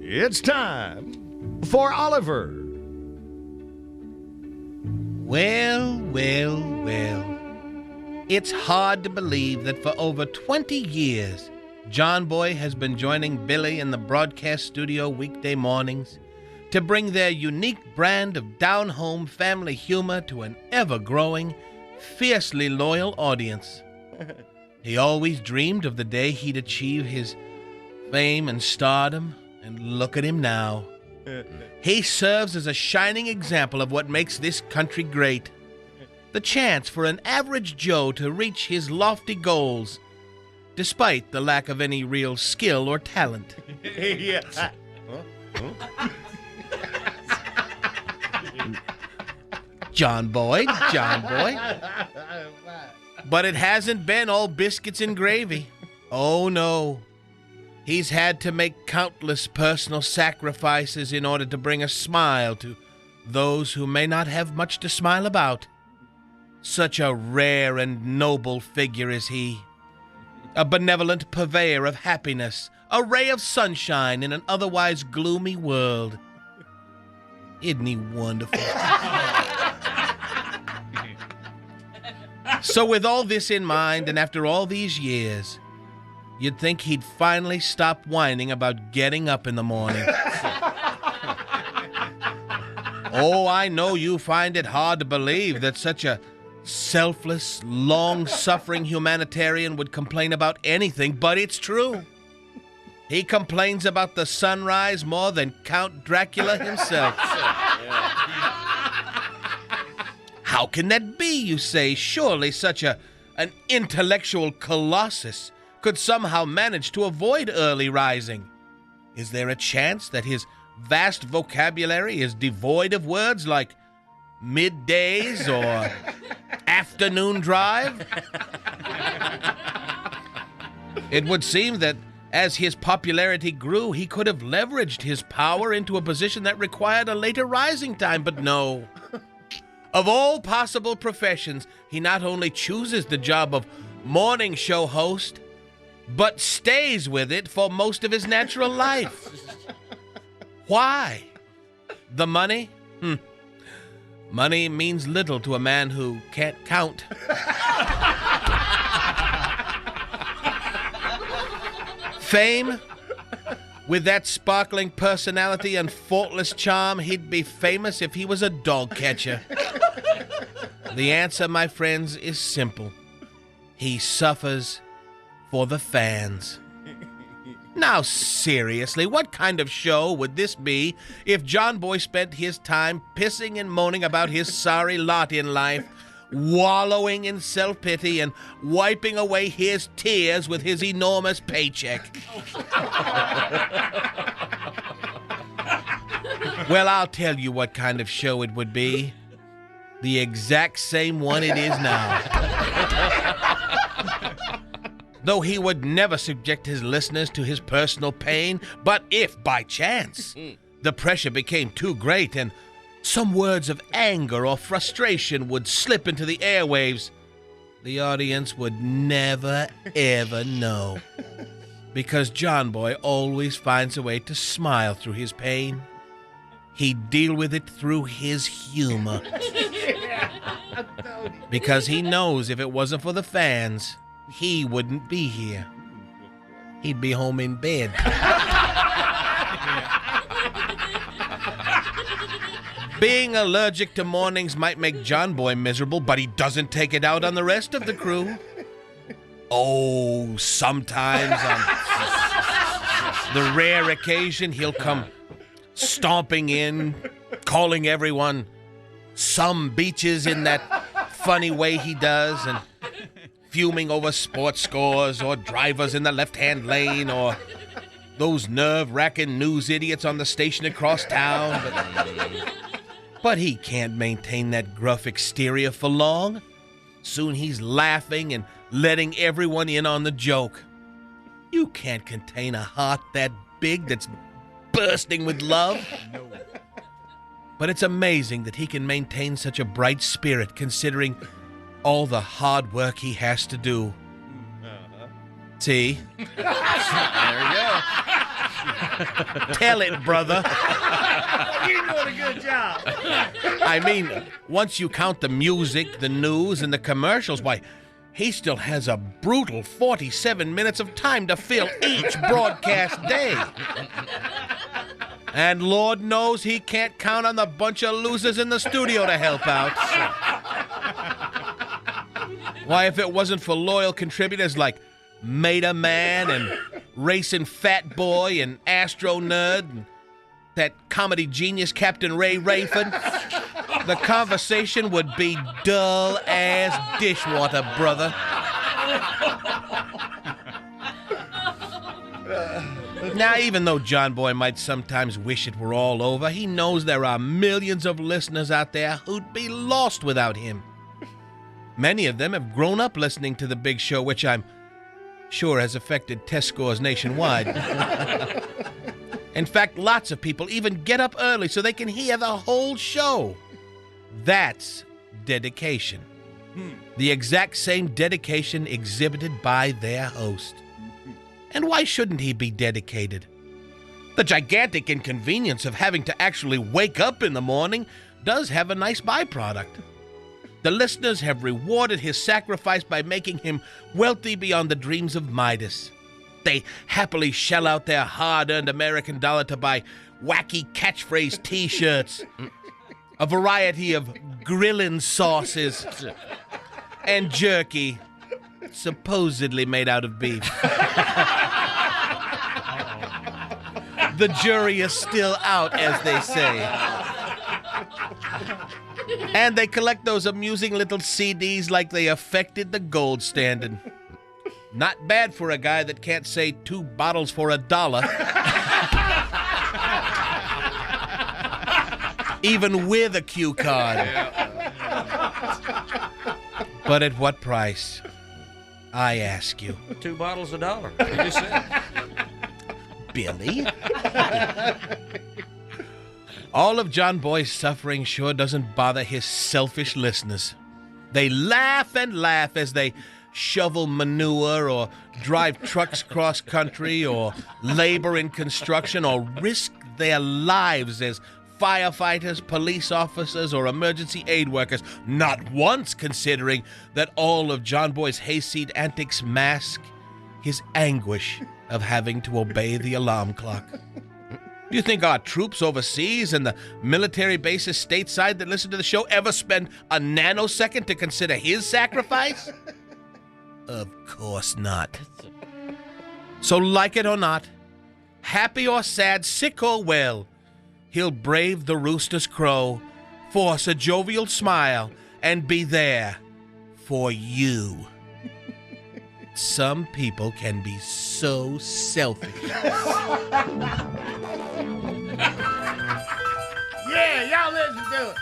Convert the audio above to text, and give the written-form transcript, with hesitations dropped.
It's time for Oliver. Well. It's hard to believe that for over 20 years, John Boy has been joining Billy in the broadcast studio weekday mornings to bring their unique brand of down-home family humor to an ever-growing, fiercely loyal audience. He always dreamed of the day he'd achieve his fame and stardom, and look at him now. He serves as a shining example of what makes this country great. The chance for an average Joe to reach his lofty goals, despite the lack of any real skill or talent. John Boy. But it hasn't been all biscuits and gravy. Oh, no. He's had to make countless personal sacrifices in order to bring a smile to those who may not have much to smile about. Such a rare and noble figure is he. A benevolent purveyor of happiness, a ray of sunshine in an otherwise gloomy world. Isn't he wonderful? So with all this in mind, and after all these years, you'd think he'd finally stop whining about getting up in the morning. Oh, I know you find it hard to believe that such a selfless, long-suffering humanitarian would complain about anything, but it's true. He complains about the sunrise more than Count Dracula himself. How can that be, you say? Surely such an intellectual colossus could somehow manage to avoid early rising. Is there a chance that his vast vocabulary is devoid of words like middays or afternoon drive? It would seem that as his popularity grew, he could have leveraged his power into a position that required a later rising time, but no. Of all possible professions, he not only chooses the job of morning show host, but stays with it for most of his natural life. Why? The money? Money means little to a man who can't count. Fame? With that sparkling personality and faultless charm, he'd be famous if he was a dog catcher. The answer, my friends, is simple. He suffers for the fans. Now, seriously, what kind of show would this be if John Boy spent his time pissing and moaning about his sorry lot in life, wallowing in self-pity, and wiping away his tears with his enormous paycheck? Well, I'll tell you what kind of show it would be. The exact same one it is now. Though he would never subject his listeners to his personal pain, but if, by chance, the pressure became too great and some words of anger or frustration would slip into the airwaves, the audience would never, ever know. Because John Boy always finds a way to smile through his pain. He'd deal with it through his humor. Because he knows if it wasn't for the fans, he wouldn't be here. He'd be home in bed. Being allergic to mornings might make John Boy miserable, but he doesn't take it out on the rest of the crew. Oh, sometimes on the rare occasion, he'll come stomping in, calling everyone some beaches in that funny way he does, and fuming over sports scores or drivers in the left-hand lane or those nerve-wracking news idiots on the station across town. But he can't maintain that gruff exterior for long. Soon he's laughing and letting everyone in on the joke. You can't contain a heart that big that's bursting with love. No. But it's amazing that he can maintain such a bright spirit considering all the hard work he has to do. See? There we go. Tell it, brother. You're doing a good job. I mean, once you count the music, the news, and the commercials, why, he still has a brutal 47 minutes of time to fill each broadcast day. And Lord knows he can't count on the bunch of losers in the studio to help out. Why, if it wasn't for loyal contributors like Mater Man and Racing Fat Boy and Astro Nerd and that comedy genius Captain Ray Rayford, the conversation would be dull as dishwater, brother. Now, even though John Boy might sometimes wish it were all over, he knows there are millions of listeners out there who'd be lost without him. Many of them have grown up listening to The Big Show, which I'm sure has affected test scores nationwide. In fact, lots of people even get up early so they can hear the whole show. That's dedication. The exact same dedication exhibited by their host. And why shouldn't he be dedicated? The gigantic inconvenience of having to actually wake up in the morning does have a nice byproduct. The listeners have rewarded his sacrifice by making him wealthy beyond the dreams of Midas. They happily shell out their hard-earned American dollar to buy wacky catchphrase T-shirts, a variety of grillin' sauces, and jerky, supposedly made out of beef. The jury is still out, as they say. And they collect those amusing little CDs like they affected the gold standard. Not bad for a guy that can't say 2 bottles for $1. Even with a cue card. But at what price? I ask you. 2 bottles $1. You just said. Billy? All of John Boy's suffering sure doesn't bother his selfish listeners. They laugh and laugh as they shovel manure or drive trucks cross country or labor in construction or risk their lives as firefighters, police officers, or emergency aid workers, not once considering that all of John Boy's hayseed antics mask his anguish of having to obey the alarm clock. Do you think our troops overseas and the military bases stateside that listen to the show ever spend a nanosecond to consider his sacrifice? Of course not. So like it or not, happy or sad, sick or well, he'll brave the rooster's crow, force a jovial smile, and be there for you. Some people can be so selfish. Yeah, y'all listen to it.